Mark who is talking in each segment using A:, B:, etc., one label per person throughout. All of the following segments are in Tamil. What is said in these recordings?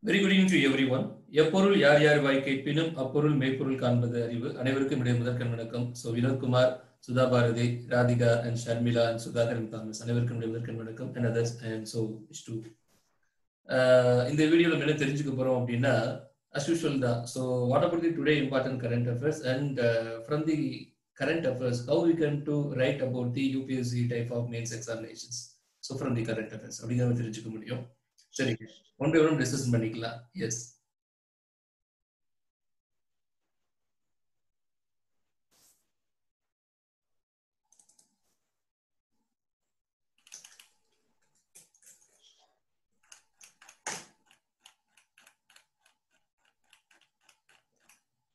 A: Very good evening to everyone. எப்பொருள் யார் யார் வாய் கேட்பினும் அப்பொருள் மெய்ப்பொருள் காண்பது அறிவு. அனைவருக்கும் இடையே முதற்கண் வணக்கம். So Vinodkumar, Sudha Bharathi, Radhika and Sharmila and Sudhakar and Thomas அனைவருக்கும் இடையே முதற்கண் வணக்கம். And others and so to இந்த வீடியோவில் என்ன தெரிஞ்சுக்க போறோம் அப்படின்னா as usual தான். So what about the today important current affairs and from the current affairs how we can to write about the UPSC type of mains examinations. So from the current affairs அப்படிங்கிறத தெரிஞ்சுக்க முடியும். சரி, ஒன் பை ஒன் டிஸ்கஸ் பண்ணிக்கலாம். Yes,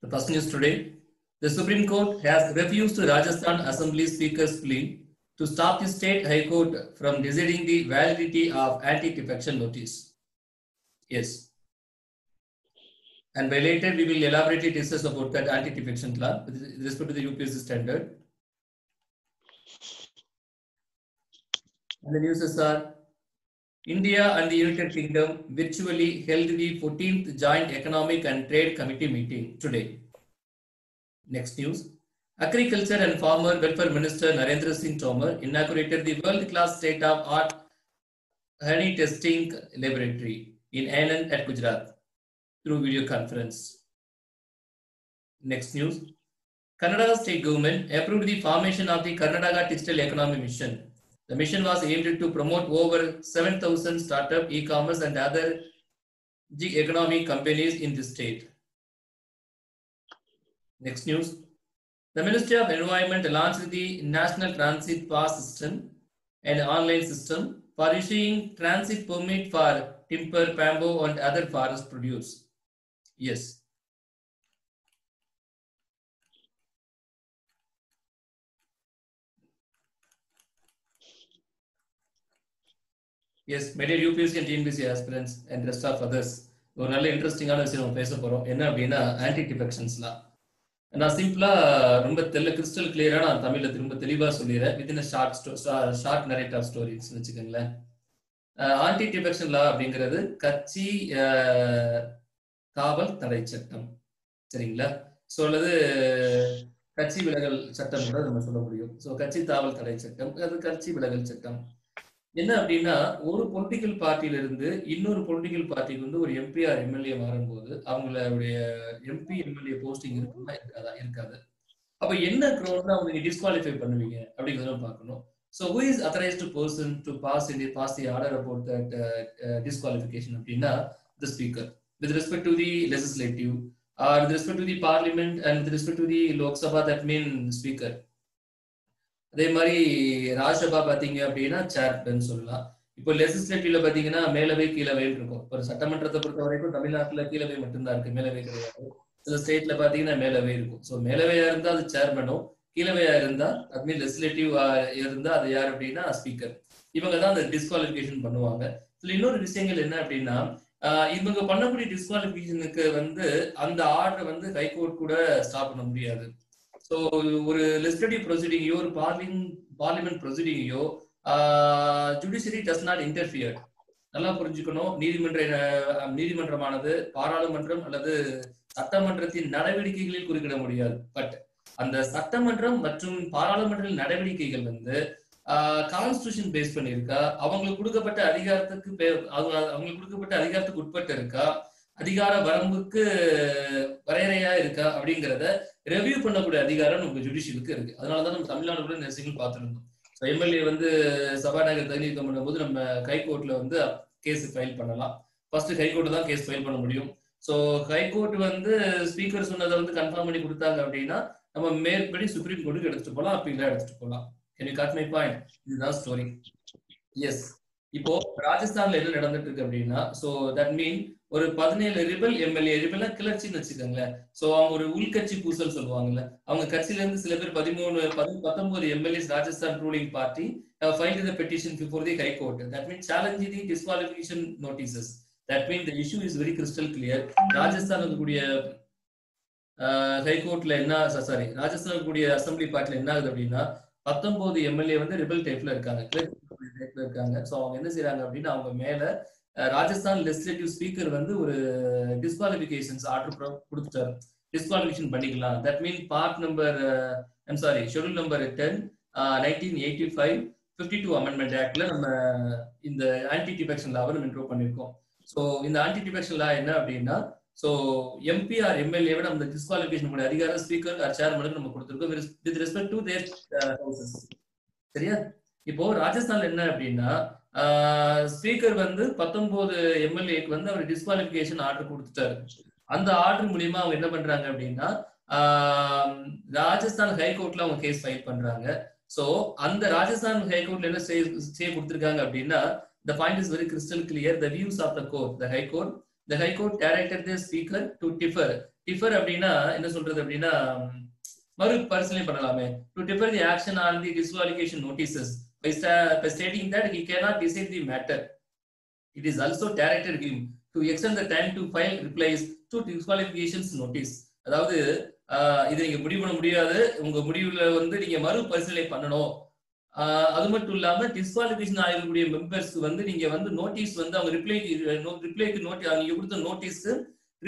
A: the first news today: the Supreme Court has refused Rajasthan Assembly Speaker's plea to stop the state High Court from deciding the validity of anti-defection notice. Yes, and by later we will elaborately discuss about that anti-defection law with respect to the UPSC standard. And the news are: India and the United Kingdom virtually held the 14th Joint Economic and Trade Committee meeting today. Next news: Agriculture and Farmer Welfare Minister Narendra Singh Tomar inaugurated the world-class state-of-art honey testing laboratory in Anand at Gujarat through video conference. Next news: Karnataka State Government approved the formation of the Karnataka Digital Economy Mission. The mission was aimed to promote over 7,000 startup, e-commerce and other gig economy companies in the state. Next news: the Ministry of Environment launched the National Transit Pass System, an online system for issuing transit permit for timber, bamboo and other forest produce. Yes. Yes, my dear UPSC and TNPSC aspirants and rest of others, ஒரு நல்ல இன்ட்ரெஸ்டிங்கான விஷயம் நம்ம பேச போறோம். என்ன அப்படின்னா ஆன்டி டிஃபெக்ஷன்ஸ்லாம். நான் சிம்பிளா ரொம்ப கிறிஸ்டல் கிளியரா நான் தமிழ்ல திரும்ப தெளிவா சொல்லிடுறேன். வித்தின் ஷார்ட் நரேட்டிவ் ஸ்டோரிஸ் வச்சுக்கோங்களேன். ஆன்டி டிஃபெக்ஷன் லா அப்படிங்கிறது கட்சி காவல் தடை சட்டம், சரிங்களா? ஸோ அல்லது கட்சி விலகல் சட்டம் கூட நம்ம சொல்ல முடியும். ஸோ கட்சி தாவல் தடை சட்டம், அது கட்சி விலகல் சட்டம். என்ன அப்படின்னா, ஒரு பொலிட்டிக்கல் பார்ட்டியில இருந்து இன்னொரு பொலிட்டிக்கல் பார்ட்டிக்கு வந்து ஒரு எம்பி ஆர் எம்எல்ஏ மாறும்போது அவங்களுடைய எம்பி எம்எல்ஏ போஸ்டிங் இருக்குமா இருக்காது. அப்ப என்ன கிரௌண்ட்ல அவங்க நீங்க டிஸ்குவாலிஃபை பண்ணுவீங்க அப்படிங்கிறத பார்க்கணும். So who is authorized person to pass the order about that disqualification அப்படின்னா the speaker with respect to the legislative or with respect to the parliament and with respect to the Lok Sabha, that mean speaker. அதே மாதிரி ராஜ்யசபா பாத்தீங்க அப்படின்னா சேர்மன் சொல்லலாம். இப்போ லெஜிஸ்லேட்டிவ்ல பாத்தீங்கன்னா மேலவை கீழவை இருக்கும். ஒரு சட்டமன்றத்தை பொறுத்த வரைக்கும் தமிழ்நாட்டுல கீழவை மட்டும்தான் இருக்கு, மேலவை கிடையாது. சில ஸ்டேட்ல பாத்தீங்கன்னா மேலவை இருக்கும். ஸோ மேலவையா இருந்தா அது சேர்மனும், கீழவையா இருந்தா அது மீன் லெஜிஸ்லேட்டிவ் இருந்தா அது யார் அப்படின்னா ஸ்பீக்கர். இவங்க தான் அந்த டிஸ்குவாலிஃபிகேஷன் பண்ணுவாங்க. இதுல இன்னொரு விஷயங்கள் என்ன அப்படின்னா, இவங்க பண்ணக்கூடிய டிஸ்குவாலிஃபிகேஷனுக்கு வந்து அந்த ஆர்டரை வந்து ஹைகோர்ட் கூட ஸ்டாப் பண்ண முடியாது. ஸோ ஒரு லெஜிஸ்லேட்டிவ் ப்ரொசீடிங்கையோ ஒரு பார்லிமெண்ட் ப்ரொசீடிங்கையோ ஜுடிஷியரி டஸ் நாட் இன்டர்ஃபியர். நல்லா புரிஞ்சுக்கணும். நீதிமன்றமானது பாராளுமன்றம் அல்லது சட்டமன்றத்தின் நடவடிக்கைகளில் குறுக்கிட முடியாது. பட் அந்த சட்டமன்றம் மற்றும் பாராளுமன்ற நடவடிக்கைகள் வந்து கான்ஸ்டிடியூஷன் பேஸ் பண்ணியிருக்கா, அவங்களுக்கு கொடுக்கப்பட்ட அதிகாரத்துக்கு உட்பட்டு இருக்கா, அதிகார வரம்புக்கு வரையறையா இருக்கா அப்படிங்கிறத ரெவியூ பண்ணக்கூடிய அதிகாரம் நமக்கு ஜுடிஷியலுக்கு இருக்கு. அதனாலதான் நம்ம தமிழ்நாடு கூட நிறைய பார்த்துருந்தோம். எம்எல்ஏ வந்து சபாநாயகர் தகுதி நீக்கம் பண்ணும்போது நம்ம ஹைகோர்ட்ல வந்து கேஸ் ஃபைல் பண்ணலாம். ஃபர்ஸ்ட் ஹைகோர்ட் தான் கேஸ் ஃபைல் பண்ண முடியும். ஸோ ஹைகோர்ட் வந்து ஸ்பீக்கர் சொன்னதை வந்து கன்ஃபார்ம் பண்ணி கொடுத்தாங்க அப்படின்னா நம்ம மேற்படி சுப்ரீம் கோர்ட்டுக்கு எடுத்துட்டு போகலாம், அப்பீலா எடுத்துட்டு போகலாம். Can you got my point? இதுதான் ஸ்டோரி. எஸ், இப்போ ராஜஸ்தான்ல என்ன நடந்துட்டு இருக்கு அப்படின்னா, ஸோ தட் மீன் ஒரு 17 ரிபல் எம்எல்ஏ, ரிபல்னா கிளர்ச்சின்னு வச்சுக்கோங்களேன். ஸோ அவங்க ஒரு உள்கட்சி பூசல் சொல்லுவாங்கல்ல, அவங்க கட்சியில இருந்து சில பேர் 19 MLAs Rajasthan ruling party filed the petition before the High Court. That means challenging the disqualification notices. That means the issue is very crystal clear. Rajasthan கூடிய ஹைகோர்ட்ல என்ன ராஜஸ்தான் கூடிய அசம்பிளி பார்ட்டில என்ன ஆகுது அப்படின்னா 19 எம்எல்ஏ வந்து ரிபல் டைப்ல இருக்காங்க, இருக்காங்க. சோ அவங்க என்ன செய்யறாங்க அப்படின்னா அவங்க மேல ராஜஸ்தான் லெஜிஸ்லேட்டிவ் ஸ்பீக்கர் வந்து ஒரு டிஸ்குவாலிஃபிகேஷன்ஸ் ஆர்டர் கொடுத்துட்டாரு. டிஸ்குவாலிஃபிகேஷன் பண்ணிக்கலாம். That mean part number schedule number 10 1985 52 amendment ஆக்ட்ல நம்ம இந்த ஆன்டி டிஃபெக்ஷன் லாவை நம்ம இன்ட்ரோ பண்ணியிருக்கோம். ஸோ இந்த ஆன்டி டிஃபெக்ஷன் லா என்ன அப்படின்னா, ஸோ எம்பி ஆர் எம்எல்ஏ விட நம்ம டிஸ்குவாலிஃபிகேஷன் பண்ண அதிகாரம் ஸ்பீக்கர் ஆர் சேர்மனுக்கு நம்ம கொடுத்துருக்கோம் with respect to their houses. சரியா? இப்போ ராஜஸ்தான்ல என்ன அப்படின்னா, ஸ்பீக்கர் வந்து 19 எம்எல்ஏக்கு வந்து அவர் டிஸ்குவாலிஃபிகேஷன் ஆர்டர் கொடுத்துட்டாரு. அந்த ஆர்டர் மூலியமா அவங்க என்ன பண்றாங்க அப்படின்னா, ராஜஸ்தான் ஹைகோர்ட்ல அவங்க கேஸ் ஃபைல் பண்றாங்க. சோ அந்த ராஜஸ்தான் ஹைகோர்ட்ல என்ன ஸ்டே கொடுத்திருக்காங்க அப்படின்னா, the point is very crystal clear, the views of the court, the high court directed the speaker to differ அப்படின்னா என்ன சொல்றது அப்படின்னா, மறு பரிசீலனை பண்ணலாமே, to defer the action on the disqualification notices by stating that he cannot decide the matter. It is also directed him to extend the time to file replies to disqualifications notice. அதாவது இது நீங்க முடிவு பண்ண முடியாது, உங்க முடிவுல வந்து நீங்க மறு பரிசீலனை பண்ணணும். அது மட்டும் இல்லாம டிஸ்குவாலிஃபிகேஷன் ஆகக்கூடிய மெம்பர்ஸ் வந்து நீங்க வந்து நோட்டீஸ் வந்து அவங்க ரிப்ளைக்கு நீங்க கொடுத்த நோட்டீஸ்க்கு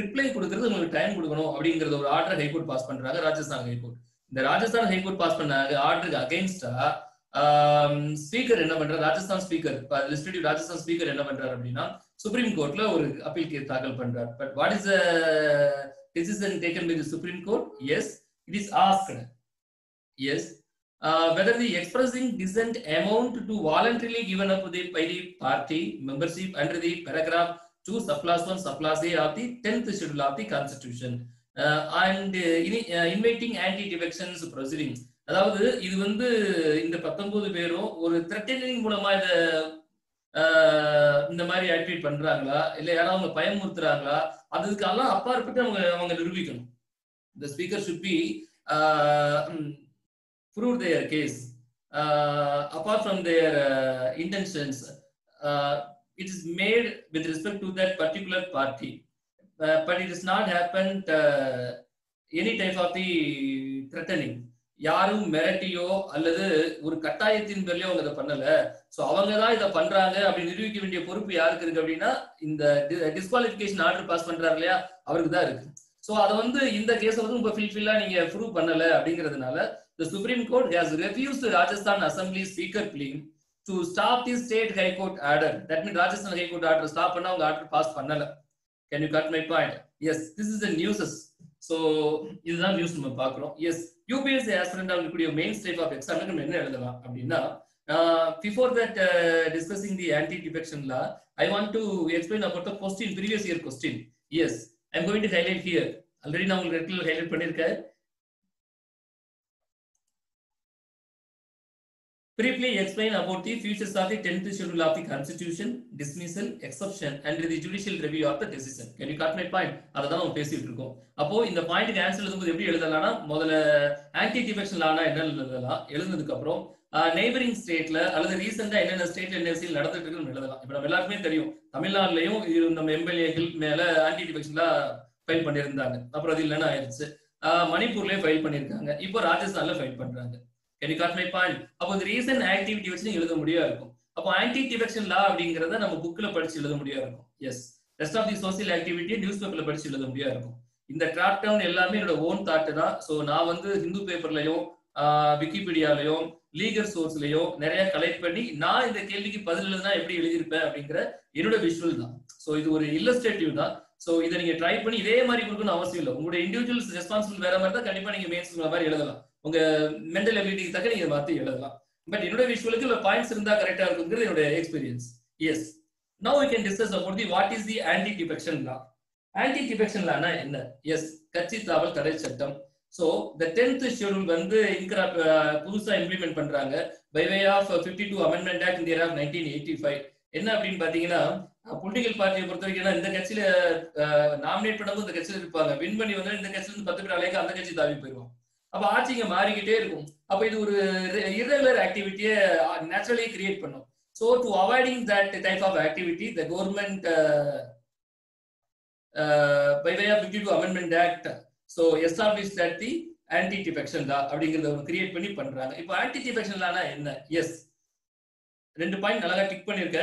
A: ரிப்ளை கொடுக்கறது உங்களுக்கு டைம் கொடுக்கணும் அப்படிங்கறது ஒரு ஆர்டர் ஹைகோர்ட் பாஸ் பண்றாங்க, ராஜஸ்தான் ஹைகோர்ட். இந்த ராஜஸ்தான் ஹைகோர்ட் பாஸ் பண்ண ஆர்டருக்கு அகைன்ஸ்டா ஸ்பீக்கர் என்ன பண்றாரு, Rajasthan speaker legislative Rajasthan speaker என்ன பண்றாரு அப்படின்னா, சுப்ரீம் கோர்ட்ல ஒரு அப்பீல் கேஸ் தாக்கல் பண்றாரு. But what is decision taken by the Supreme Court? Yes, it is asked. Yes, whether the expressing dissent amount to voluntarily given up by the party membership under the paragraph 2 subclass 1 subclass A of the 10th schedule of the Constitution and inviting anti-defections proceedings. அதாவது இது வந்து இந்த 19 பேரும் ஒரு த்ரெட்டனிங் மூலமா இந்த மாதிரி ஆக்டிவேட் பண்றாங்களா, இல்ல யாராவது அவங்க பயமுறுத்துறாங்களா, அதுக்கெல்லாம் அப்பாற்பட்டு அவங்க நிரூபிக்கணும். The speaker should be prove their case apart from their intentions. It is made with respect to that particular party, but it has not happened any type of the threatening. யாரும் மிரட்டியோ அல்லது ஒரு கட்டாயத்தின் பேர்லயோ அவங்க இதை பண்ணல. சோ அவங்கதான் இதை பண்றாங்க அப்படின்னு நிரூபிக்க வேண்டிய பொறுப்பு யாருக்கு இருக்கு அப்படின்னா, இந்த டிஸ்குவாலிஃபிகேஷன் ஆர்டர் பாஸ் பண்றாங்க இல்லையா, அவருக்கு தான் இருக்கு. சோ அதை வந்து இந்த கேஸை வந்து இப்ப ஃபில்ஃபில்லா நீங்க ப்ரூவ் பண்ணல அப்படிங்கிறதுனால the Supreme Court has refused the Rajasthan Assembly Speaker claim to stop the state high court order. That means Rajasthan high court order stop பண்ணா அவங்க ஆர்டர் பாஸ் பண்ணல. Can you cut my point? Yes, this is the news. So இதுதான் நியூஸ் நம்ம பார்க்கிறோம். Yes, UPSC aspirant அவங்களுடைய மெயின் டைப் ஆஃப் எக்ஸாம் நம்ம என்ன எழுதலாம் அப்படின்னா, before that discussing the anti-defection law, I want to explain about the question, previous year question. Yes, I am going to highlight here. Already நான் உங்களுக்கு ரெட்டில் ஹைலைட் பண்ணிருக்கேன். Briefly explain about the features of the 10th schedule of the Constitution, dismissal, exception and the judicial review of the decision. Can you cut my point? அததான் நம்ம பேசிட்டு இருக்கோம். அப்போ இந்த பாயிண்ட்க்கு ஆன்சர் எழுதும்போது எப்படி எழுதலாம்னா, முதல்ல ஆன்டி டிஃபெக்ஷன் லானா என்ன எழுதலாம், எழுதுனதுக்கு அப்புறம் நெய்பரிங் ஸ்டேட்ல அல்லது ரீசெண்டா என்னென்ன ஸ்டேட்ல என்ன விஷயம் நடந்துட்டு இருக்குன்னு எழுதலாம். இப்ப நம்ம எல்லாருக்குமே தெரியும், தமிழ்நாட்டிலையும் நம்ம எம்எல்ஏக்கள் மேல ஆன்டி டிஃபெக்ஷன் லா ஃபைல் பண்ணியிருந்தாங்க, அப்புறம் அது இல்லைன்னா ஆயிடுச்சு. மணிப்பூர்லயே ஃபைல் பண்ணியிருக்காங்க, இப்போ ராஜஸ்தான்ல ஃபைல் பண்றாங்க. Can you cut my point? அப்போ இந்த ரீசன் ஆக்டிவிட்டி வச்சு எழுத முடியா இருக்கும். அப்போ ஆன்டி டிஃபெக்ஷன் லா அப்படிங்கறத நம்ம புக்ல படிச்சு எழுத முடியா இருக்கும். Yes, rest of the social activity news பேப்பர்ல படிச்சு எழுத முடியா இருக்கும். இந்த டிராப் டவுன் எல்லாமே என்னோட ஓன் தாட் தான். ஸோ நான் வந்து ஹிந்து பேப்பர்லயும் விக்கிபீடியாலையும் லீகல் சோர்ஸ்லயும் நிறைய கலெக்ட் பண்ணி நான் இந்த கேள்விக்கு பதில் எழுதுனா எப்படி எழுதியிருப்பேன் அப்படிங்கிற என்னோட விஷுவல் தான். ஸோ இது ஒரு இல்லஸ்ட்ரேட்டிவ் தான். ஸோ இதை நீங்க ட்ரை பண்ணி இதே மாதிரி கொடுக்கணும்னு அவசியம் இல்லை. உங்களுடைய இண்டிவிஜுவல் ரெஸ்பான்சிபிள் வேற மாதிரி தான் கண்டிப்பா நீங்க மெயின்ஸ் மாதிரி எழுதலாம். உங்க மென்டல் எபிலிட்டிக்கு தக்க நீங்க மாத்தி எழுதலாம். பட் என்னோட விஷுவலுக்கு இல்ல பாயிண்ட்ஸ் இருந்தா கரெக்டா இருக்குங்கிறது என்னோட experience. Yes, now we can discuss about the what is the anti defection law. anti defection lawனா என்ன? எஸ், கட்சி தாவல் தடை சட்டம். சோ the 10th schedule வந்து புதுசா இம்ப்ளிமெண்ட் பண்றாங்க by way of 52 amendment act in the year of 1985. என்ன அப்படின்னு பாத்தீங்கன்னா, பொலிட்டிக்கல் பார்ட்டியை பொறுத்த வரைக்கும் இந்த கட்சியில நாமினேட் பண்ணவும் இந்த கட்சியில இருப்பாங்க, வின் பண்ணி வந்து இந்த கட்சியில இருந்து 10 பேர் அலைக்க அந்த கட்சி தாவி போயிருவாங்க. அப்ப ஆட்சிங்க மாறிக்கிட்டே இருக்கும். அப்ப இது ஒரு irregular activity naturally create பண்ணும். So to avoiding that type of activity, the government by way of 52 amendment act so established that the anti defection law அப்படிங்கறத ஒரு கிரியேட் பண்ணி பண்றாங்க. இப்போ anti defection lawனா என்ன? எஸ், 2 பாயிண்ட் அழகா டிக் பண்ணிருக்க.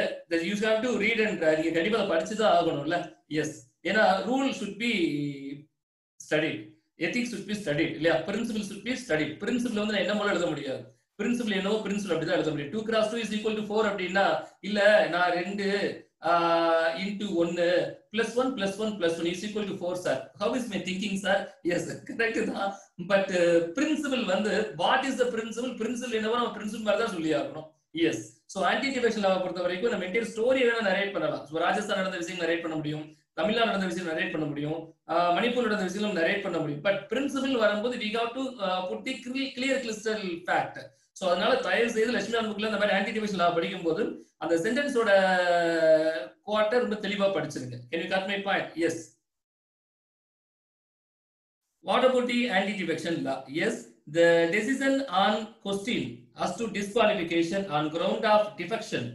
A: You have to read and நீங்க கண்டிப்பா படிச்சு தான் ஆகணும்ல. எஸ், ஏன்னா rule should be studied, ethics should be studied இல்லையா, principle should be studied. Principle வந்து நான் என்ன போல எழுத முடியாது, பிரின்சிபல் என்னவோ பிரின்சிபல் அப்படிதான் எழுத முடியும். 2 cross 2 is equal to 4 அப்படின்னா இல்ல நான் 2 into 1 plus 1 plus 1 plus 1 is equal to 4 sir. How is my thinking sir? Yes, correct தான். பட் பிரின்சிபல் வந்து what is the principle, principle என்னவோ நம்ம பிரின்சிபல் மாதிரி தான் சொல்லி ஆகணும். எஸ், ஸோ ஆன்டி டிஃபெக்ஷன் லாவை பொறுத்த வரைக்கும் நம்ம என்டையர் ஸ்டோரி வேணா நரேட் பண்ணலாம். ஸோ ராஜஸ்தான் நடந்த விஷயம் நரேட் பண்ண முடியும், தமிழ்நாடு நடந்த விஷயம் நரேட் பண்ண முடியும், மணிப்பூர் நடந்த விஷயம் நரேட் பண்ண முடியும். பட் பிரின்சிபல் வரும்போது we have to put the clear crystal fact. So அதனால தயவு செய்து லட்சுமி புக்ல இந்த மாதிரி ஆன்டி டிஃபெக்ஷன் லா படிக்கும் போது அந்த சென்டென்ஸோட குவார்ட்டர் ரொம்ப தெளிவா படிச்சிருங்க. Can you cut my point? Yes. What about the anti-defection law? Yes, the decision on question as to disqualification on ground of defection,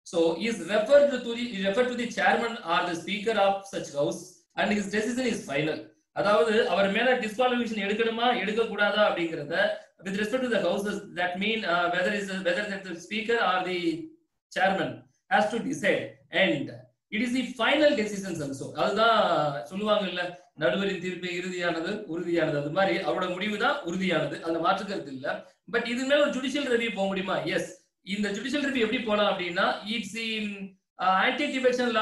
A: so is referred to the chairman or the speaker of such house and his decision is final. அதாவது அவர் மேல டிஸ்குவாலிஃபிகேஷன் எடுக்கணுமா எடுக்க கூடாதா அப்படிங்கறத with respect to the houses, that mean whether the speaker or the chairman has to decide, and it is the final decisions also. அதுதான் சொல்லுவாங்க இல்ல, நடுவரின் தீர்ப்பு இறுதியானது உறுதியானது, அது மாதிரி அவரோட முடிவு தான் உறுதியானது, அந்த மாற்றுக்கிறது இல்ல. பட் இது மேல ஒரு ஜுடிஷியல் ரிவ்யூ போக முடியுமா? எஸ், இந்த ஜுடிஷியல் ரிவ்யூ எப்படி போலாம் அப்படின்னா இட்ஸ் ஆன்டி டிஃபெக்ஷன்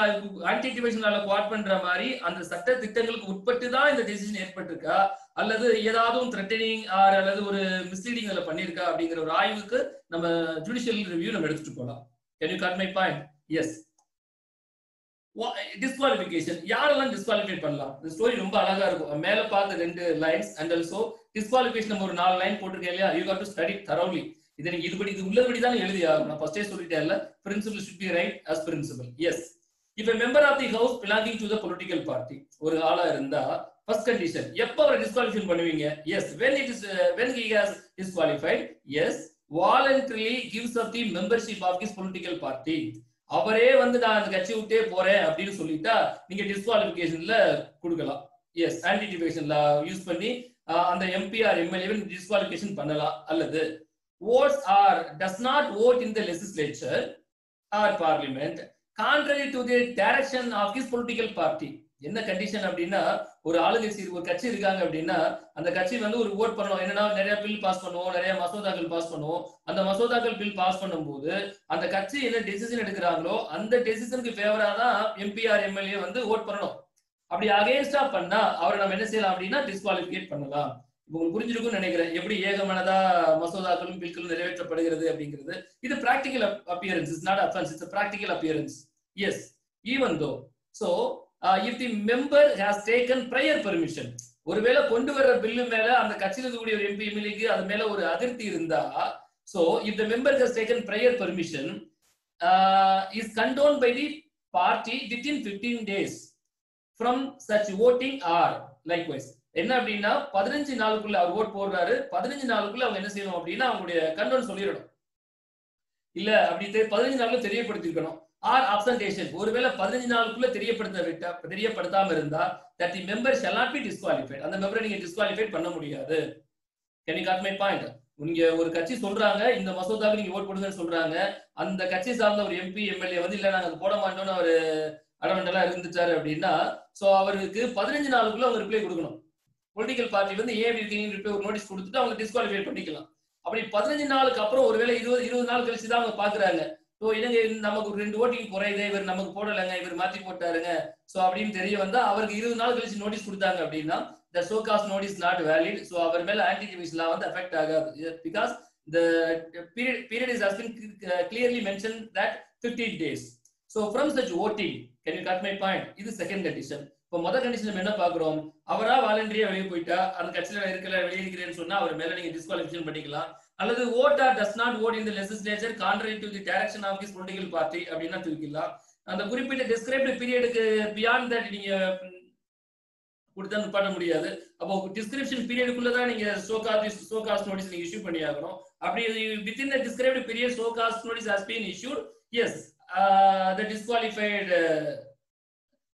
A: லால குவாட் பண்ற மாதிரி அந்த சட்ட திட்டங்களுக்கு உட்பட்டு தான் இந்த டெசிஷன் ஏற்பட்டிருக்கா அல்லது ஏதாவது த்ரெட்டனிங் அல்லது ஒரு மிஸ்லீடிங் அதுல பண்ணிருக்கா அப்படிங்கிற ஒரு ஆய்வுக்கு நம்ம ஜுடிஷியல் ரிவ்யூ நம்ம எடுத்துட்டு போலாம். Can you cut my point? Yes. Disqualification யாரெல்லாம் டிஸ்குவாலிஃபை பண்ணலாம்? இந்த ஸ்டோரி ரொம்ப அழகா இருக்கும். மேல பார்த்த 2 லைன்ஸ் அண்ட் ஆல்சோ டிஸ்குவாலிஃபிகேஷன் நம்ம ஒரு 4 லைன் போட்டிருக்கேன் இல்லையா, யூ ஹேவ் டு ஸ்டடி தரோலி. இதை நீங்க இது உள்ளபடி தான் எழுதி ஆகணும். நான் ஃபர்ஸ்டே சொல்லிட்டேன் இல்ல, principle should be right as principle. Yes, if a member of the house belonging to the political party ஒரு ஆளா இருந்தா first condition எப்ப அவரை டிஸ்குவாலிஃபை பண்ணுவீங்க? Yes, when he has disqualified, yes, voluntarily gives up the membership of his political party. அவரே வந்து நான் அந்த கட்சி விட்டே போறேன் அப்படின்னு சொல்லிட்டா நீங்க டிஸ்குவாலிஃபிகேஷன்ல கொடுக்கலாம். Yes, anti defection law use பண்ணி அந்த எம்பி ஆர் எம்எல்ஏ டிஸ்குவாலிஃபிகேஷன் பண்ணலாம். அல்லது votes or does not vote in the legislature or parliament contrary to the direction of his political party. என்ன கண்டிஷன் அப்படின்னா ஒரு ஆளுங்கட்சி ஒரு கட்சி இருக்காங்க அப்படின்னா அந்த கட்சி வந்து ஒரு ஓட் பண்ணணும். என்னன்னா நிறைய பில் பாஸ் பண்ணுவோம், நிறைய மசோதாக்கள் பாஸ் பண்ணுவோம். அந்த மசோதாக்கள் பில் பாஸ் பண்ணும்போது அந்த கட்சி என்ன டெசிஷன் எடுக்கிறாங்களோ அந்த டெசிஷனுக்கு ஃபேவரா தான் எம்பிஆர் எம்எல்ஏ வந்து ஓட் பண்ணணும். அப்படி அகைன்ஸ்டா பண்ணா அவரை நம்ம என்ன செய்யலாம் அப்படின்னா டிஸ்குவாலிஃபிகேட் பண்ணலாம். உங்களுக்கு புரிஞ்சிருக்கும் நினைக்கிறேன் எப்படி ஏகமனதா மசோதாக்களும் பில்களும் நிறைவேற்றப்படுகிறது அப்படிங்கிறது. இது practical appearance, is not offence, it's a practical appearance. Yes, even though so if the member has taken prior permission, ஒருவேளை கொண்டு வர்ற பில்லு மேல அந்த கட்சியில இருக்கக்கூடிய ஒரு எம்பி எம்எல்ஏக்கு அது மேல ஒரு அதிருப்தி இருந்தா, so if the member has taken prior permission is condoned by the party within 15 days from such voting or likewise. என்ன அப்படின்னா 15 நாளுக்குள்ள அவர் ஓட் போடுறாரு, 15 நாளுக்குள்ள அவங்க என்ன செய்யணும் அப்படின்னா அவங்களுடைய கண்டோன் சொல்லிடணும். இல்ல அப்படி 15 நாளுக்குள்ள தெரியப்படுத்திருக்கணும். ஆர் அப்சன்டேஷன் ஒருவேளை 15 நாளுக்குள்ள தெரியப்படுத்தாம இருந்தா that the member shall not be disqualified. அந்த மெம்பரை நீங்க டிஸ்குவாலிஃபை பண்ண முடியாது. Can you got my point? நீங்க ஒரு கட்சி சொல்றாங்க இந்த மசோதாவுக்கு நீங்க ஓட் போடுங்கன்னு சொல்றாங்க, அந்த கட்சி சார்ந்த ஒரு எம்பி எம்எல்ஏ வந்து இல்ல நாங்க போட மாட்டோம்னு அவரு அடமெண்டலா இருந்துட்டாரு அப்படின்னா சோ அவருக்கு 15 நாளுக்குள்ள அவங்க ரிப்ளை கொடுக்கணும். பொலிட்டிக்கல் பார்ட்டி வந்து ஏன் இருக்கீங்க ஒரு நோட்டீஸ் கொடுத்துட்டு அவங்க டிஸ்குவாலிஃபை பண்ணிக்கலாம். அப்படி 15 நாளுக்கு அப்புறம் ஒருவேளை 20 நாள் கழிச்சு தான் அவங்க பாக்குறாங்க, ஸோ என்னங்க நமக்கு ஒரு 2 ஓட்டிங் குறையுது, இவர் நமக்கு போடலைங்க, இவர் மாத்தி போட்டாருங்க ஸோ அப்படின்னு தெரிய வந்தா அவருக்கு 20 நாள் கழிச்சு நோட்டீஸ் கொடுத்தாங்க அப்படின்னா the so cast notice not valid. So அவர் மேல ஆன்டி டிஃபெக்ஷன் லா வந்து அஃபெக்ட் ஆகாது because the period is has been clearly mentioned that 15 days. So from such voting, can you cut my point? இது செகண்ட் கண்டிஷன். இப்போ முதல் கண்டிஷன் நம்ம என்ன பாக்குறோம், அவரா வாலண்டரியா வெளியே போயிட்டா அந்த கட்சியில இருக்கல வெளியே இருக்கிறேன்னு சொன்னா அவர் மேல நீங்க டிஸ்குவாலிஃபிகேஷன் பண்ணிக்கலாம். அல்லது vote or does not vote in the legislature contrary to the direction of his political party அப்படின்னா தூக்கிடலாம். அந்த குறிப்பிட்ட டிஸ்கிரைப்டு பீரியடுக்கு பியாண்ட் தட் நீங்க கொடுத்தா நிப்பாட்ட முடியாது. அப்போ டிஸ்கிரிப்ஷன் பீரியடுக்குள்ளதான் நீங்க சோகாஸ்ட் நோட்டீஸ் நீங்க இஷ்யூ பண்ணி ஆகணும். அப்படி within the described period சோகாஸ்ட் notice has been issued, yes, the disqualified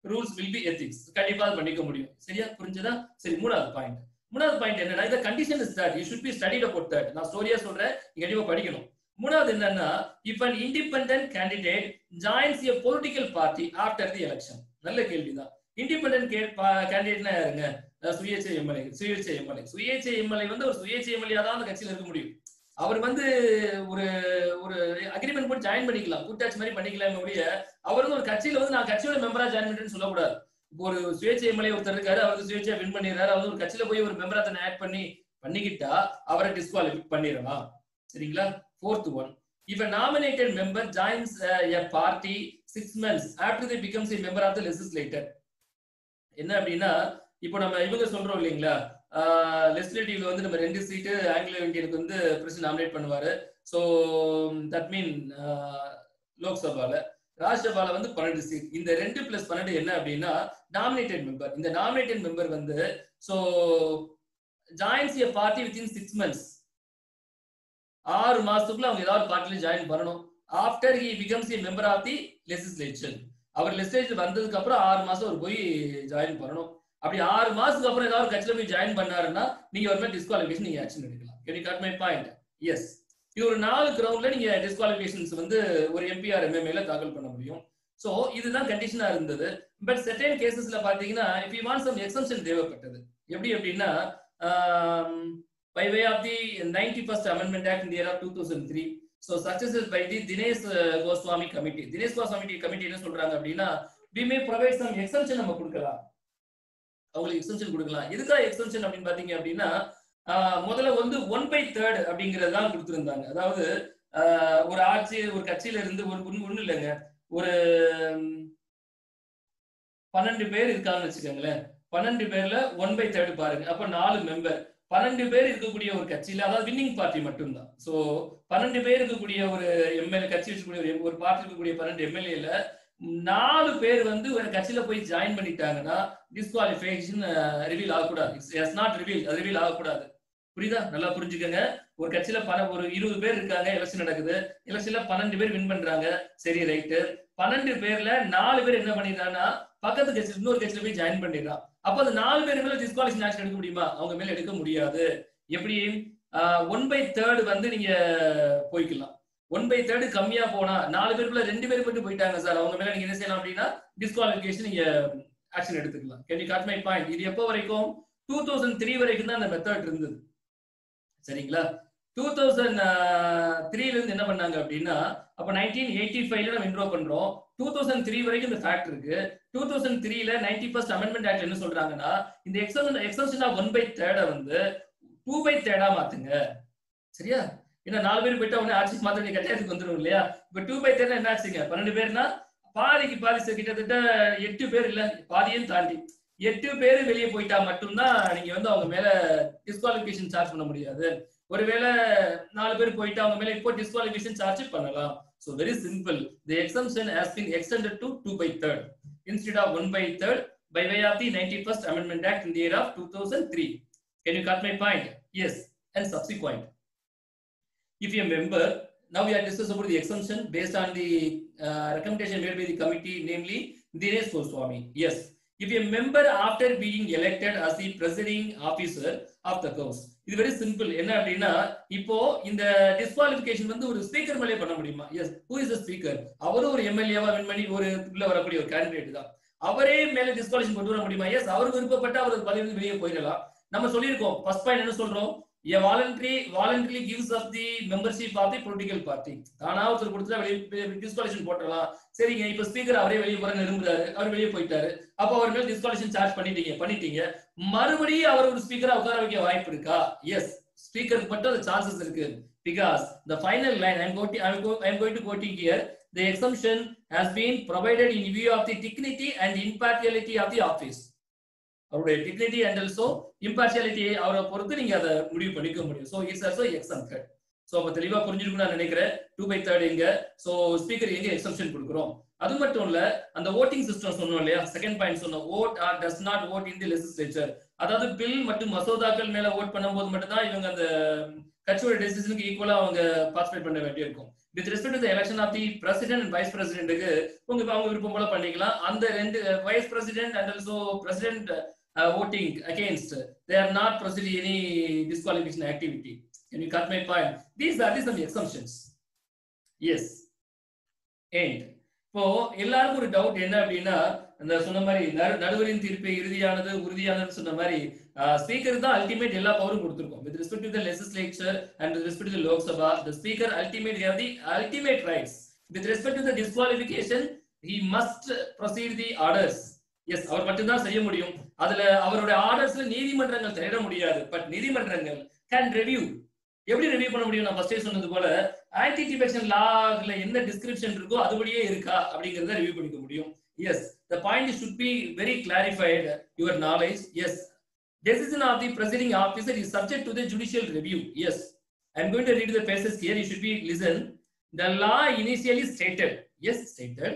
A: rules will be ethics. கண்டிப்பா பண்ணிக்க முடியும். சரியா புரிஞ்சதா? சரி, மூணாவது பாயிண்ட் என்னன்னா இந்த condition is that you should be studied about that. நான் ஸ்டோரியா சொல்றேன், நீங்க கண்டிப்பா படிக்கணும். மூணாவது என்னன்னா, if an independent candidate joins a political party after the election. நல்ல கேள்விதான். இண்டிபெண்டன்ட் கேண்டிடேட்னா யாருங்க? சுயேட்சை எம்எல்ஏ. சுயேட்சை எம்எல்ஏ வந்து ஒரு சுயேட்சை எம்எல்ஏ தான் அந்த கட்சியில இருக்க முடியும். அவர் வந்து ஒரு ஒரு அக்ரிமெண்ட் போட்டு ஜாயின் பண்ணிக்கலாம், கூட்டாட்சி மாதிரி பண்ணிக்கலாம் ஒழிய அவர் வந்து ஒரு கட்சியில வந்து நான் கட்சியோட மெம்பரா ஜாயின் பண்றேன்னு சொல்லக்கூடாது. இப்போ ஒரு சுயேட்சை எம்எல்ஏ ஒருத்தர் இருக்காரு, அவருக்கு சுயேட்சையா வின் பண்ணிடுறாரு, அவர் ஒரு கட்சியில போய் ஒரு மெம்பரா தன்னை ஆட் பண்ணிக்கிட்டா அவரை டிஸ்குவாலிஃபை பண்ணிடலாம். சரிங்களா? Fourth one, if a nominated member joins a party 6 months after they becomes a member of the legislature. என்ன அப்படின்னா, இப்போ நம்ம இவங்க சொல்றோம் இல்லைங்களா, லெஜிஸ்லேட்டிவ்ல வந்து நம்ம 2 சீட்டு ஆங்கிலோ இந்தியனுக்கு வந்து பிரசிடென்ட் நாமினேட் பண்ணுவாரு. ஸோ தட் மீன் லோக்சபால, ராஜ்யசபால வந்து 12 சீட். இந்த 2 + 12 என்ன அப்படின்னா நாமினேட்டட் மெம்பர். இந்த நாமினேட்டட் மெம்பர் வந்து so joins a party within 6 months, 6 மாசத்துக்குள்ள அவங்க ஏதாவது பார்ட்டில ஜாயின் பண்ணணும். After he becomes a member of the legislature. அவர் லெஜிஸ்லேச்சர் வந்ததுக்கு அப்புறம் 6 மாசம் அவர் போய் ஜாயின் பண்ணணும். அப்படி 6 மாசத்துக்கு அப்புறம் ஏதாவது கட்சியில போய் ஜாயின் பண்ணாருன்னா நீங்க ஒரு மாதிரி டிஸ்குவாலிஃபிகேஷன் நீங்க ஆக்ஷன் எடுக்கலாம். Can you got my point? Yes. இது ஒரு 4 கிரவுண்ட்ல நீங்க டிஸ்குவாலிஃபிகேஷன்ஸ் வந்து ஒரு எம்பி ஆர் எம்எம்ஏல தாக்கல் பண்ண முடியும். சோ இதுதான் கண்டிஷனா இருந்தது. பட் செர்டைன் கேசஸ்ல பாத்தீங்கன்னா if you want some exemption தேவைப்பட்டது. எப்படி அப்படின்னா by way of the 91st Amendment Act in the year of 2003, so successors by the Dinesh Goswami committee. Dinesh Goswami committee என்ன சொல்றாங்க அப்படின்னா, we may provide some exemption நம்ம கொடுக்கலாம், அவங்களுக்கு எக்ஸ்டென்ஷன் கொடுக்கலாம். எதுக்காக எக்ஸ்டென்ஷன் அப்படின்னு பாத்தீங்க அப்படின்னா, முதல்ல வந்து 1/3 அப்படிங்கறது தான் கொடுத்திருந்தாங்க. அதாவது ஒரு ஆட்சி ஒரு கட்சியில இருந்து ஒண்ணு இல்லைங்க, ஒரு 12 பேர் இருக்காங்கன்னு வச்சுக்கோங்களேன். 12 பேர்ல 1/3 பாருங்க, அப்ப 4 மெம்பர். 12 பேர் இருக்கக்கூடிய ஒரு கட்சியில, அதாவது வின்னிங் பார்ட்டி மட்டும்தான். சோ 12 பேர் இருக்கக்கூடிய ஒரு எம்எல்ஏ கட்சி வச்சுக்கூடிய ஒரு பார்ட்டி இருக்கக்கூடிய 12 எம்எல்ஏல 4 பேர் வந்து ஒரு கட்சியில போய் ஜாயின் பண்ணிட்டாங்கன்னா டிஸ்குவாலிஃபிகேஷன் ரிவீல் ஆகக்கூடாது. இட்ஸ் நாட் ரிவீல் ஆகக்கூடாது. புரியுதா? நல்லா புரிஞ்சுக்கங்க. ஒரு கட்சியில ஒரு 20 பேர் இருக்காங்க, எலெக்ஷன் நடக்குது, எலெக்ஷன்ல 12 பேர் வின் பண்றாங்க, சரி ரைட்டு. 12 பேர்ல 4 பேர் என்ன பண்ணிடுறாங்கன்னா பக்கத்து கட்சி இன்னொரு கட்சியில போய் ஜாயின் பண்ணிடுறான். அப்ப அந்த 4 பேர் மேல டிஸ்குவாலிஃபிகேஷன் ஆக்ஷன் எடுக்க முடியுமா? அவங்க மேல எடுக்க முடியாது. எப்படி? 1/3 வந்து நீங்க போய்க்கலாம். 1/3 கம்மியா போனா 4 பேருக்குள்ள 2 பேர் மட்டும் போயிட்டாங்க சார், அவங்க மேல நீங்க என்ன செய்யலாம் அப்படின்னா டிஸ்குவாலிஃபிகேஷன் நீங்க ஆக்ஷன் எடுத்துக்கலாம். Can you got my point? இது எப்போ வரைக்கும்? 2003 வரைக்கும் தான் அந்த மெத்தட் இருந்தது. சரிங்களா? 2003ல இருந்து என்ன பண்ணாங்க அப்படின்னா, அப்ப 1985ல நம்ம இன்ட்ரோ பண்றோம். 2003 வரைக்கும் இந்த ஃபேக்ட் இருக்கு. 2003ல 91st Amendment Act என்ன சொல்றாங்கன்னா, இந்த எக்ஸம்ஷன் ஆஃப் 1/3 வந்து 2/3 மாத்துங்க. சரியா? ஏன்னா 4 பேர் போயிட்டா உடனே ஆட்சி மாத்த வேண்டிய கட்டாயத்துக்கு வந்துடும் இல்லையா? இப்ப 2/3 என்ன ஆச்சுங்க? 12 பேர்னா பாதிக்கு பாதி, கிட்டத்தட்ட 8 பேர் இல்ல, பாதியும் தாண்டி 8 பேர் வெளியே போயிட்டா மட்டும்தான் நீங்க வந்து அவங்க மேல டிஸ்குவாலிஃபிகேஷன் சார்ஜ் பண்ண முடியாது. ஒருவேளை 4 பேர் போயிட்டா அவங்க மேல இப்போ டிஸ்குவாலிஃபிகேஷன் சார்ஜ் பண்ணலாம். So very simple, the exemption has been extended to 2/3 instead of 1/3 by way of the 91st Amendment Act in the year of 2003. Can you cut my point? Yes. And subsequent, if a member, now we are discussing about the exemption based on the recommendation made by the committee, namely Dinesh Goswami. Yes. If a member after being elected as the presiding officer of the house, இது வெரி சிம்பிள். என்ன அப்படின்னா, இப்போ இந்த டிஸ்குவாலிஃபிகேஷன் வந்து ஒரு ஸ்பீக்கர் மேலே பண்ண முடியுமா? Yes. Who is the speaker? அவரும் ஒரு எம்எல்ஏவா வின் பண்ணி ஒரு உள்ள வரக்கூடிய ஒரு கேண்டிடேட் தான். அவரே மேல டிஸ்குவாலிஃபிகேஷன் கொண்டு வர முடியுமா? எஸ். அவருக்கு விருப்பப்பட்ட அவர் பதவியிலிருந்து வெளியே போயிடலாம். நம்ம சொல்லியிருக்கோம் ஃபர்ஸ்ட் பாயிண்ட் என்ன சொல்றோம்? A voluntarily gives up the membership of the political party. தானா ஒருத்தர் கொடுத்தா வெளியே டிஸ்குவாலிஃபிகேஷன் போட்டுறலாம். சரிங்க, இப்ப ஸ்பீக்கர் அவரே வெளியே போற விரும்புறாரு, அவர் வெளியே போயிட்டாரு, அப்ப அவர் மேல டிஸ்குவாலிஃபிகேஷன் சார்ஜ் பண்ணிட்டீங்க. மறுபடியும் அவர் ஒரு ஸ்பீக்கரா உட்கார வைக்க வாய்ப்பு இருக்கா? எஸ். ஸ்பீக்கருக்கு மட்டும் அந்த சான்சஸ் இருக்கு. Because the final line I am going to quoting here, the exemption has been provided in view of the dignity and impartiality of the office. அவருடைய டிக்னிட்டி அண்ட் ஆல்சோ இம்பார்ஷியாலிட்டி அவரை பொறுத்து நீங்க அதை முடிவு பண்ணிக்க முடியும். So it's also exempted. So அப்போ தெளிவா புரிஞ்சிருக்கும் நான் நினைக்கிறேன். 2/3 எங்க, ஸோ ஸ்பீக்கர் எங்க எக்ஸம்ஷன் கொடுக்குறோம். அது மட்டும் இல்ல, அந்த ஓட்டிங் சிஸ்டம் சொன்னோம் இல்லையா, செகண்ட் பாயிண்ட் சொன்னோம், vote or does not vote in the legislature. அதாவது பில் மற்றும் மசோதாக்கள் மேல ஓட் பண்ணும்போது மட்டும் தான் இவங்க அந்த கட்சியோட டெசிஷனுக்கு ஈக்குவலா அவங்க பார்ட்டிசிபேட் பண்ண வேண்டியிருக்கும். With respect to the election of the president and vice பிரசிடென்ட்க்கு அவங்க விருப்பம் போல பண்ணிக்கலாம். அந்த 2 vice president and also president voting against, they are not proceeding any disqualification activity. Can you cut my point? These are some exemptions. Yes end. இப்போ எல்லாருக்கும் ஒரு டவுட் என்ன அப்படின்னா, அந்த சொன்ன மாதிரி நடுவரின் தீர்ப்பை இறுதியானது உறுதியானது சொன்ன மாதிரி ஸ்பீக்கர் தான் அல்டிமேட் எல்லா பவரும் கொடுத்திருக்கோம். With respect to the legislature and with respect to the Lok Sabha, the speaker ultimate have the ultimate rights. With respect to the disqualification, he must proceed the orders. Yes, அவர் மட்டும் தான் செய்ய முடியும். அதுல அவருடைய ஆர்டர்ஸ்ல நீதிமன்றங்கள் தலையிட முடியாது. பட் நீதிமன்றங்கள் கேன் ரிவ்யூ. எப்படி ரிவ்யூ பண்ண முடியும்? நான் ஃபர்ஸ்டே சொன்னது போல ஆன்டி டிஃபெக்ஷன் லால என்ன டிஸ்கிரிப்ஷன் இருக்கோ அதுபடியே இருக்கா அப்படிங்கறத ரிவ்யூ பண்ணிக்க முடியும். Yes, the point should be very clarified, your knowledge. Yes, decision of the presiding officer is subject to the judicial review. Yes, I'm going to read the passage here. You should be listen. The law initially stated, yes, stated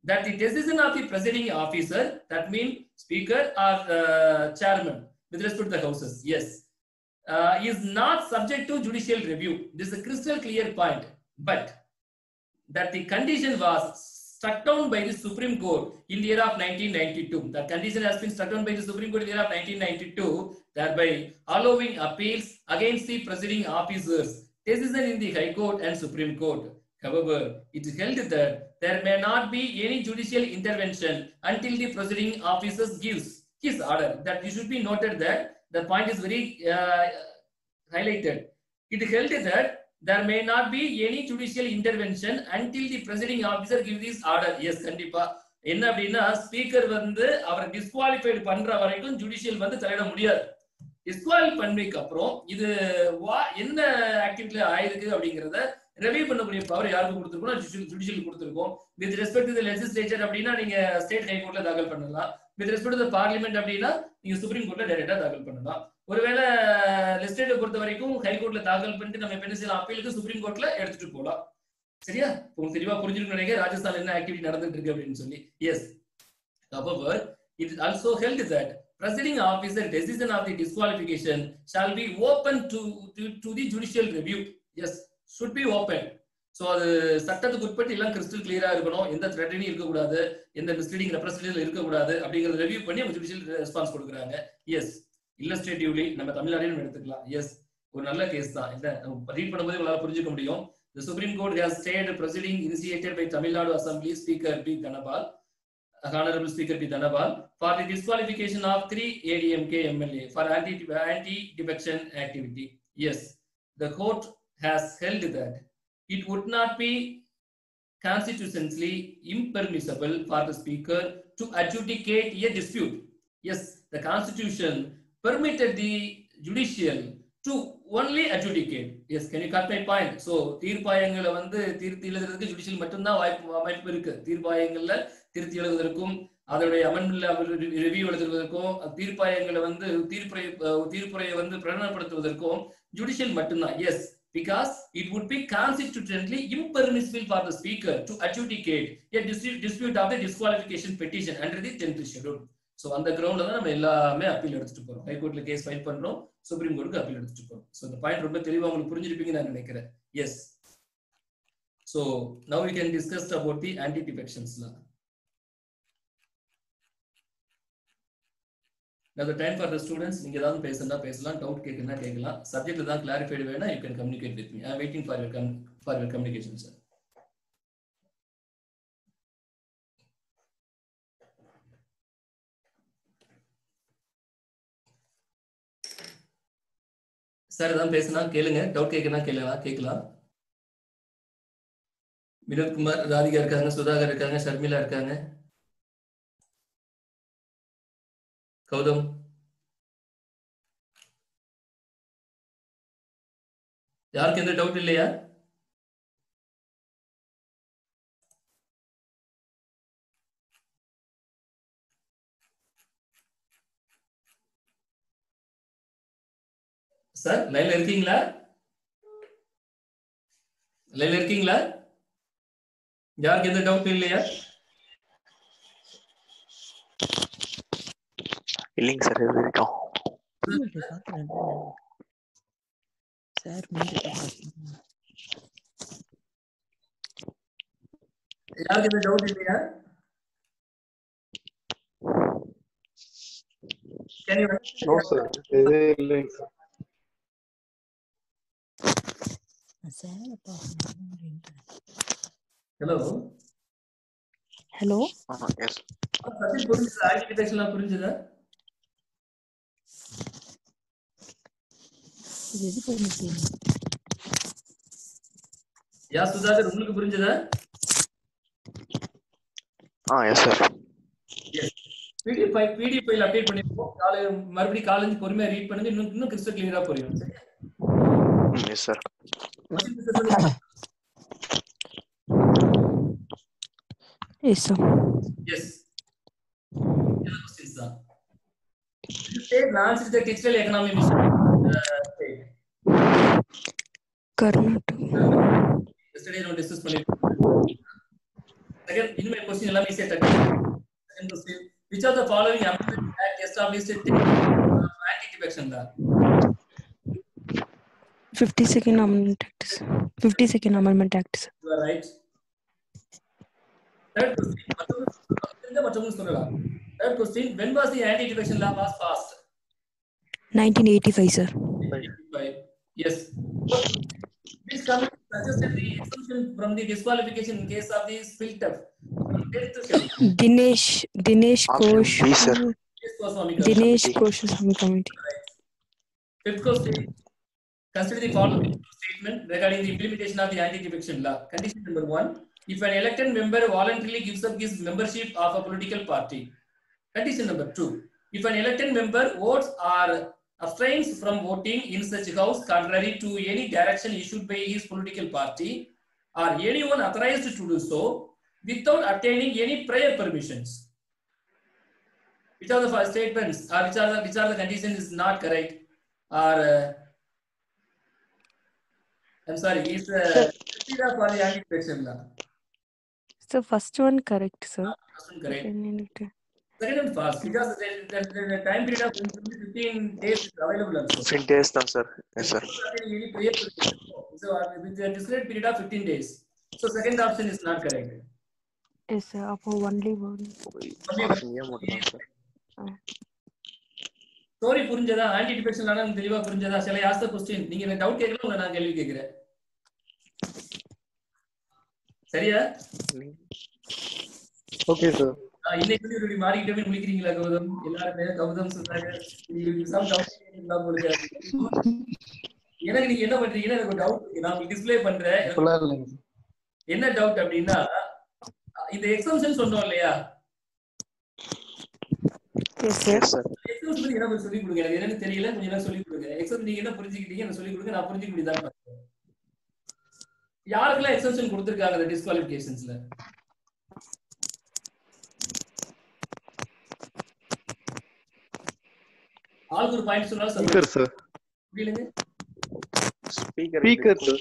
A: that the decision of the presiding officer, that means speaker or chairman with respect to the houses, yes, is not subject to judicial review. This is a crystal clear point. But that the condition was struck down by the Supreme Court in the year of 1992. That condition has been struck down by the Supreme Court in the year of 1992, thereby allowing appeals against the presiding officers' decision in the High Court and Supreme Court. However, it is held that there may not be any judicial intervention until the presiding officer gives his order. That it should be noted that the point is very highlighted. It is held that there may not be any judicial intervention until the presiding officer gives his order. Yes, கண்டிப்பா என்ன அப்படின்னா ஸ்பீக்கர் வந்து அவரை டிஸ்குவாலிஃபைட் பண்ற வரைக்கும் ஜுடிஷியல் வந்து தலையிட முடியாது. டிஸ்குவாலிஃபை பண்ணதுக்கு அப்புறம் இது என்ன ஆக்டிவிட்டில ஆயிருக்கு அப்படிங்கறத ரிவ்யூ பண்ணக்கூடிய பவர் யாருக்கு கொடுத்திருக்கோம்? ஜுடிஷியல் கொடுத்திருக்கோம். With respect to the legislature அப்படின்னா நீங்க ஸ்டேட் ஹை கோர்ட்ல தாக்கல் பண்ணலாம். With respect to the parliament அப்படின்னா நீங்க சுப்ரீம் கோர்ட்ல டைரக்டா தாக்கல் பண்ணலாம். ஒருவேளை லெஜிஸ்லேட்டிவ் பொறுத்த வரைக்கும் ஹை கோர்ட்ல தாக்கல் பண்ணிட்டு நம்ம என்ன செய்யலாம்? அப்பீலுக்கு சுப்ரீம் கோர்ட்ல எடுத்துட்டு போகலாம். சரியா? உங்களுக்கு தெளிவா புரிஞ்சிருக்கும் நினைக்கிறேன் ராஜஸ்தான் என்ன ஆக்டிவிட்டி நடந்துட்டு இருக்கு அப்படின்னு சொல்லி. Yes, however, it is also held that presiding officer decision of the disqualification shall be open to the judicial review. Yes, should be open. So அது சட்டத்துக்கு உட்பட்டு எல்லாம் கிறிஸ்டல் கிளியரா இருக்கணும். எந்த த்ரெட்டனிங் இருக்க கூடாது, எந்த மிஸ்லீடிங் ரெப்ரசன்டேஷன் இருக்க கூடாது அப்படிங்கறத ரிவ்யூ பண்ணி அவங்க ஜுடிஷியல் ரெஸ்பான்ஸ் கொடுக்குறாங்க. எஸ், இல்லஸ்ட்ரேட்டிவ்லி நம்ம தமிழ்நாட்டிலும் எடுத்துக்கலாம். எஸ், ஒரு நல்ல கேஸ் தான். என்ன ரீட் பண்ணும்போது உங்களால புரிஞ்சுக்க முடியும். The Supreme Court has stayed proceeding initiated by Tamil Nadu Assembly Speaker B. Dhanapal, Honorable Speaker B. Dhanapal, for the disqualification of 3 ADMK MLA for anti-defection activity. Yes, the court has held that it would not be constitutionally impermissible for the speaker to adjudicate a dispute. Yes, the constitution permitted the judicial to only adjudicate. Yes, can you cut my point? So தீர்ப்பாயங்களை வந்து தீர்த்து எழுதுறதுக்கு ஜுடிஷியல் மட்டும்தான் வாய்ப்பு இருக்கு. தீர்ப்பாயங்கள்ல திருத்தி எழுதுவதற்கும் அதனுடைய அமெண்ட்மென்ட்ல ரிவ்யூ எழுதுவதற்கும் தீர்ப்பாயங்களை வந்து தீர்ப்புரையை வந்து பிரகடனப்படுத்துவதற்கும் ஜுடிஷியல் மட்டும்தான். Yes, because it would be constitutionally impermissible for the speaker to adjudicate a dispute of the disqualification petition under the 10th schedule. So அந்த கிரவுண்ட்ல தான் நம்ம எல்லாமே அப்பீல் எடுத்துட்டு போறோம். ஹை கோர்ட்ல கேஸ் ஃபைல் பண்றோம், சுப்ரீம் கோர்ட்டுக்கு அப்பீல் எடுத்துட்டு போறோம். சோ இந்த பாயிண்ட் ரொம்ப தெளிவா உங்களுக்கு புரிஞ்சிருப்பீங்கன்னு நான் நினைக்கிறேன். Yes, so now we can discuss about the anti defections law. Now the time for the students, நீங்க ஏதாவது பேசணும்னா பேசலாம், டவுட் கேட்கணும்னா கேட்கலாம். சப்ஜெக்ட்ல தான் கிளாரிஃபைட் வேணா you can communicate with me. I am waiting for your communication, sir. Sir ஏதாவது பேசினா கேளுங்க, டவுட் கேட்கணும் கேட்கலாம். வினோத்குமார், ராதிகா இருக்காங்க, சுதாகர் இருக்காங்க, ஷர்மிளா இருக்காங்க, கௌதம். யாருக்கு எந்த டவுட் இல்லையா? சார் லைன்ல இருக்கீங்களா? யாருக்கு எந்த டவுட் இல்லையா?
B: இல்லைங்க சார், இருக்கோம்
C: சார்.
A: யாருக்கு எந்த டவுட் இல்லையா?
D: நோ சார், இது இல்லைங்க சார்.
C: சார்
A: ஹலோ
C: ஹலோ
B: எஸ்
A: சத்தின் புரிஞ்சுதா? ஆர்கிடெக்சர்லாம் புரிஞ்சுதா?
C: எது புரிஞ்சுது?
A: யா சுதாகர் உங்களுக்கு புரிஞ்சுதா?
B: Yes sir.
A: Yes. PDF file update பண்ணிருக்கோம். மறுபடியும் காலையில பொறுமையா ரீட் பண்ணுங்க. இன்னும் கிறிஸ்டல் கிளியரா புரியும். சரியா?
B: Yes sir.
C: Yes sir.
A: Yes. என்ன क्वेश्चंस தான்? State launched the textile economy mission. State.
C: Karnataka.
A: Yesterday நம்ம டிஸ்கஸ் பண்ணிருக்கோம். Second, இனிமே क्वेश्चन எல்லாமே ஈஸியா டக்கு. Second question, which of the following amendment act established anti-defection law?
C: 52nd Amendment Act. 52nd Amendment Act.
A: You are right. Third question, மற்றவங்க சொல்லலாம். Third question, when was the anti-defection law was passed?
C: 1985, sir.
A: 1985. Yes. Which committee suggested the exemption from the disqualification in case of the spill test?
C: Dinesh Ghosh.
B: B, sir.
C: Dinesh Ghosh Committee.
A: Fifth question, consider the following statement regarding the implementation of the anti-defection law. Condition number 1, if an elected member voluntarily gives up his membership of a political party. Condition number 2, if an elected member votes or abstains from voting in such house contrary to any direction issued by his political party or anyone authorized to do so without obtaining any prior permissions. Which are the statements or which are the conditions is not correct or I'm sorry, is for the anti-defection law.
C: So first one correct, sir.
A: First one correct. Second one false because the time period of 15 days is available also.
B: 15 days then, sir. Yes, sir.
A: Any prior permission. So with the discrete period of 15 days. So second option is not correct.
C: Yes, sir. Appo only one.
A: Story புரிஞ்சதா? ஆன்டி டிஃபெக்ஷன் லானா தெளிவா புரிஞ்சதா? சில ஆஸ்த क्वेश्चन நீங்க என்ன டவுட் கேட்கலாம் இல்ல நான் கேள்வி கேக்குறேன். சரியா?
D: Okay sir.
A: இன்னைக்கு இப்படி மாறிக்கிட்டே முழிக்கிறீங்களா கௌதம்? எல்லாரும் கௌதம் சொன்னாங்க. நீங்க சம் டவுட் கேட்கலாம் போல. எனக்கு நீங்க என்ன பண்றீங்கன்னா எனக்கு ஒரு டவுட் இருக்கு. நான் உங்களுக்கு டிஸ்ப்ளே பண்றேன். என்ன டவுட் அப்படின்னா இந்த எக்ஸம்ஷன் சொன்னோம் இல்லையா?
C: Yes sir.
A: எக்ஸம்ஷன் பத்தி என்ன சொல்லி கொடுங்க. எனக்கு என்னன்னு தெரியல, கொஞ்சம் என்ன சொல்லி கொடுங்க. எக்ஸம்ஷன் நீங்க என்ன புரிஞ்சுக்கிட்டீங்க என்ன சொல்லி கொடுங்க. நான் புரிஞ்சுக்க முடியுதான்னு பாருங்க. யாருக்கெல்லாம் எக்ஸம்ஷன் கொடுத்திருக்காங்க அந்த டிஸ்குவாலிஃபிகேஷன்ஸ்ல? ஆளுக்கு ஒரு பாயிண்ட் சொன்னாலும்
D: ஸ்பீக்கர் சார்.
A: புரியலங்க.
D: Speaker sir.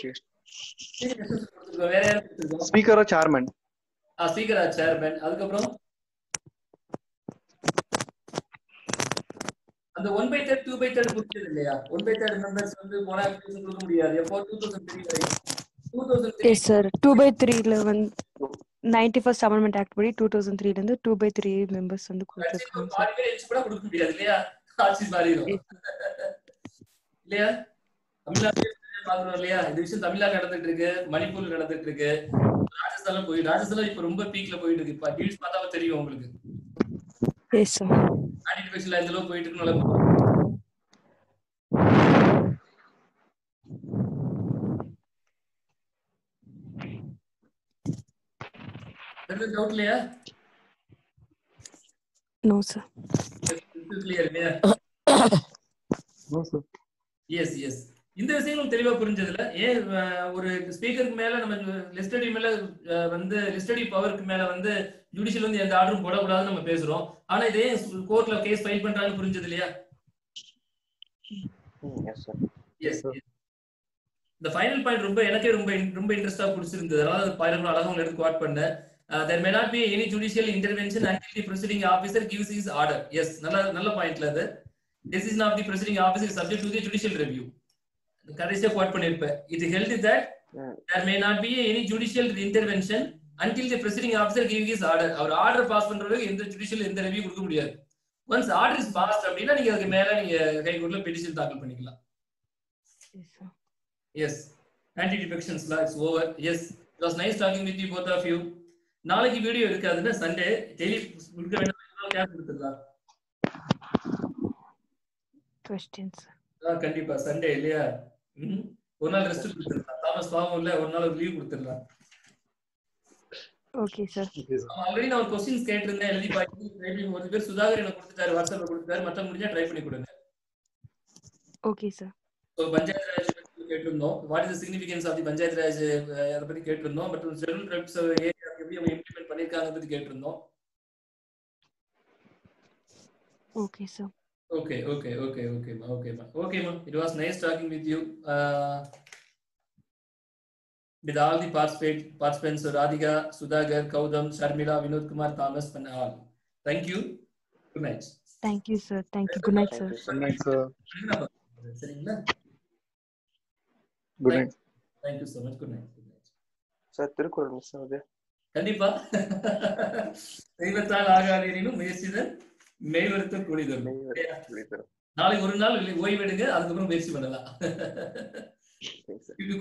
A: வேற யாரும் கொடுத்திருக்கோம்?
D: ஸ்பீக்கரா சேர்மன்?
A: ஸ்பீக்கரா சேர்மன். அதுக்கப்புறம் அந்த 1/3 2/3 புரிஞ்சது இல்லையா? 1/3 மெம்பர்ஸ் வந்து போன அப்ளிகேஷன் கொடுக்க முடியாது. எப்போ 2003 வரைக்கும். 2003
C: எஸ் சார். 2/3ல வந்து 91st Amendment Act படி 2003ல இருந்து 2/3 மெம்பர்ஸ் வந்து கொடுத்திருக்காங்க சார்.
A: 4 பேர் எச்சு கூட கொடுக்க முடியாது இல்லையா? ஆட்சி மாறிடும் இல்லையா? தமிழ்நாட்டுல பாக்குறோம் இல்லையா? இந்த விஷயம் தமிழ்நாடு நடந்துட்டு இருக்கு, மணிப்பூர்ல நடந்துட்டு இருக்கு, ராஜஸ்தான் இப்ப ரொம்ப பீக்ல போயிட்டு இருக்கு. இப்ப நியூஸ் பார்த்தாவே தெரியும் உங்களுக்கு.
C: Yes sir.
A: ஆன்டிடிஃபெக்ஷன்ல இந்த அளவுக்கு போயிட்டு இருக்குன்னு டவுட் இல்லையா?
C: No sir.
A: கிளியர் இல்லையா?
D: No sir.
A: Yes yes. இந்த விஷயங்களும் தெளிவா புரிஞ்சதுல ஏன் ஒரு ஸ்பீக்கருக்கு மேல நம்ம லிஸ்டடி மேல வந்து லிஸ்டடி பவருக்கு மேல வந்து ஜுடிஷியல் வந்து எந்த ஆர்டரும் போடக்கூடாதுன்னு நம்ம பேசுறோம். ஆனா இதே கோர்ட்ல கேஸ் ஃபைல் பண்றாங்கன்னு புரிஞ்சது இல்லையா? எஸ். இந்த ஃபைனல் பாயிண்ட் ரொம்ப எனக்கே ரொம்ப இன்ட்ரெஸ்டா பிடிச்சிருந்தது. அதாவது பாயிண்ட் அழகா எடுத்து குவாட் பண்ணேன். There may not be any judicial intervention until the proceeding officer gives his order. Yes, நல்ல பாயிண்ட்ல அது. Decision of the proceeding officer is subject to the judicial review. கடைசியா quad பண்ணிருப்பேன். It held that there may not be any judicial intervention until the proceeding officer gives his order. Our order pass பண்றதுக்கு எந்த ஜுடிஷியல் எந்த ரிவ்யூ கொடுக்க முடியாது. once order is passed அப்படினா நீங்க அதுக்கு மேல நீங்க ஹைகோர்ட்ல பெட்டிஷன் தாக்கல் பண்ணிக்கலாம். Yes. Anti-defections law is over. Yes. It was nice talking with you both of you. நாளைக்கு வீடியோ இருக்காதுன்னா சண்டே டெய்லி கொடுக்க வேண்டிய கிளாஸ் கொடுத்துடலாம்.
C: கொஸ்டின்ஸ்
A: கண்டிப்பா சண்டே இல்லையா? ஒரு நாள் ரெஸ்ட் கொடுத்துடலாம். தாமஸ் பாவம் இல்ல, ஒரு நாள் லீவ் கொடுத்துடலாம்.
C: Okay sir.
A: ஆல்ரெடி நான் ஒரு क्वेश्चंस கேட்டிருந்தேன், எழுதி பாருங்க. ஒரு பேர் சுதாகர் எனக்கு கொடுத்துட்டாரு, வாட்ஸ்அப்ல கொடுத்துட்டாரு. மத்த முடிஞ்சா ட்ரை பண்ணி கொடுங்க.
C: Okay sir.
A: So panchayat raj பத்தி கேட்டிருந்தோம். What is the significance of the panchayat raj அத பத்தி கேட்டிருந்தோம். பட் ஷெட்யூல் ட்ரைப்ஸ் ஏரியா எப்படி அவங்க இம்ப்ளிமென்ட் பண்ணிருக்காங்க பத்தி கேட்டிருந்தோம்.
C: Okay sir.
A: Okay. It was nice talking with you. With all the participants, Radhika, Sudhagar, Kaudam, Sharmila, Vinod Kumar, Thomas, and all. Thank you. Good night.
C: Thank you, sir. Thank you. Good night, sir.
D: Good night, sir.
A: சரிங்களா?
D: Good night.
A: Thank you so much. Good night.
B: Sir Thirukkural miss ஆகுது.
A: கண்டிப்பா தெய்வத்தால் ஆகாதேனும் முயற்சிதல் மெய்வருத்த கூலிதல். நாளைக்கு ஒரு நாள் ஓய்வெடுங்க, அதுக்கப்புறம் முயற்சி பண்ணலாம்.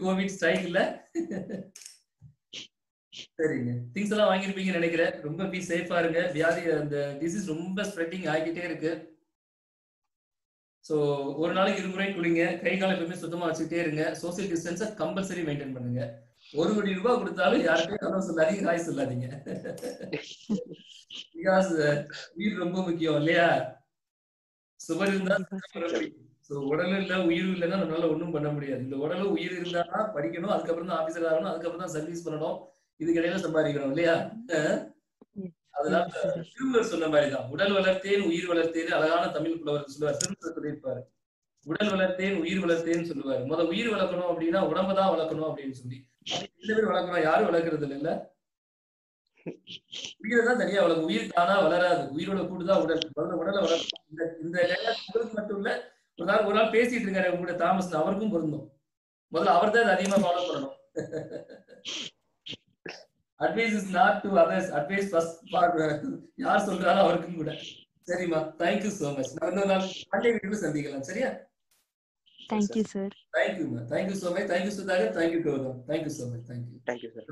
A: கோவிட் ஸ்ட்ரைக் இல்ல. சரிங்க, திங்ஸ் எல்லாம் வாங்கிருப்பீங்கன்னு நினைக்கிறேன். ரொம்ப பி சேஃபா இருங்க. வியாதி அந்த டிசீஸ் ரொம்ப ஸ்ப்ரெட்டிங் ஆகிட்டே இருக்கு. சோ ஒரு நாளைக்கு 2 முறை குளிங்க. கை கால் எப்பவுமே சுத்தமா வச்சுட்டே இருங்க. சோசியல் டிஸ்டன்ஸை கம்பல்சரி மெயின்டைன் பண்ணுங்க. 1 கோடி ரூபாய் கொடுத்தாலும் யாருக்கும் கனவு சொல்லாதீங்க, காய் சொல்லாதீங்க. பிகாஸ் உயிர் ரொம்ப முக்கியம் இல்லையா? சுவர் இருந்தா உடலும் இல்ல உயிரும் இல்லைன்னா நம்மளால ஒண்ணும் பண்ண முடியாது. இந்த உடலும் உயிர் இருந்தாதான் படிக்கணும், அதுக்கப்புறம் தான் ஆபீசர் ஆகணும், அதுக்கப்புறம் தான் சர்வீஸ் பண்ணணும், இதுக்கு இடையில சம்பாதிக்கணும் இல்லையா? அதனால திருமூலர் சொன்ன மாதிரிதான், உடல் வளர்த்தேன் உயிர் வளர்த்தேன். அழகான தமிழ் புலவர் சொல்லுவார், திருமூலர் சொல்லியிருப்பாரு, உடல் வளர்த்தேன் உயிர் வளர்த்தேன்னு சொல்லுவாரு. முதல் உயிர் வளர்க்கணும் அப்படின்னா உடம்புதான் வளர்க்கணும் அப்படின்னு சொல்லி. சில பேர் வளர்க்கணும், யாரும் வளர்க்கறது இல்ல. உயிரை தான் தனியா வளர்க்கும். உயிர் தானா வளராது, உயிரோட கூடுதான் உடல். உடலை வளர்க்கும். இந்த உங்களுக்கு மட்டும் இல்ல, ஒரு நாள் பேசிட்டு இருக்காரு உங்களோட தாமஸ், அவருக்கும் பொருந்தும். முதல்ல அவர் தான் அதிகமா ஃபாலோ பண்ணணும். Advice is not to others, advice first யார் சொல்றாரோ அவருக்கும் கூட. சரிமா, தேங்க்யூ சோ மச். நான் இன்னொரு நாள் மண்டே வீடியோல சந்திக்கலாம். சரியா?
C: Thank you, sir.
A: Thank you so much. Thank you, Sudhagar. Thank you, Gautam. Thank you so much. Thank you.
B: Thank you, sir.